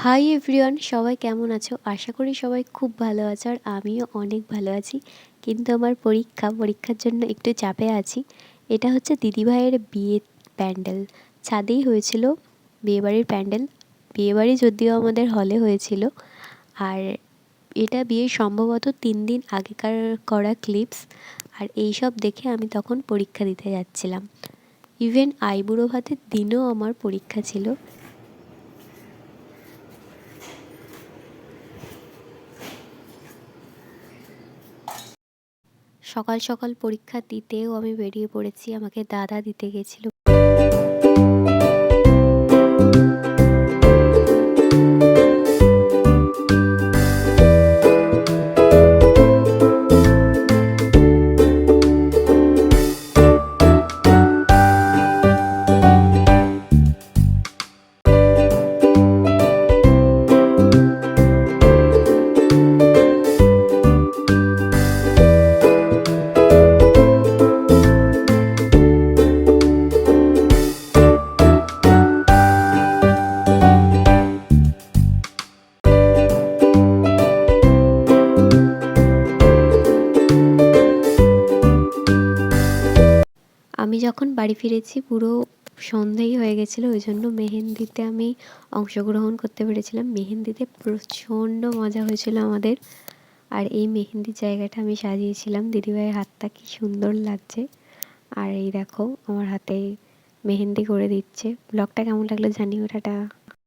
Hi everyone, সবাই কেমন আছো? আশা করি সবাই খুব ভালো আছো আর আমিও অনেক ভালো আছি। কিন্তু আমার পরীক্ষার জন্য একটু চাপে আছি। এটা হচ্ছে দিদিভাইয়ের বিয়ের প্যান্ডেল। ছাদেই হয়েছিল বিয়েবাড়ির প্যান্ডেল। বিয়েবাড়ি যদিও আমাদের হলে হয়েছিল। আর এটা বিয়ের সম্ভবত 3 দিন আগেকার করা ক্লিপস। আর এই সব দেখে আমি তখন পরীক্ষা দিতে যাচ্ছিলাম। ইভেন আইবুড়ো ভাতের দিনও আমার পরীক্ষা ছিল। সকাল সকাল পরীক্ষা দিতেও আমি বেরিয়ে পড়েছি, আমাকে দাদা দিতে গেছিল। আমি যখন বাড়ি ফিরেছি পুরো সন্ধেই হয়ে গেছিলো, ওই জন্য মেহেন্দিতে আমি অংশগ্রহণ করতে পেরেছিলাম। মেহেন্দিতে প্রচণ্ড মজা হয়েছিল আমাদের। আর এই মেহেন্দির জায়গাটা আমি সাজিয়েছিলাম। দিদিভাইয়ের হাতটা কি সুন্দর লাগছে। আর এই দেখো আমার হাতে মেহেন্দি করে দিচ্ছে। ব্লগটা কেমন লাগলো জানিও। টাটা।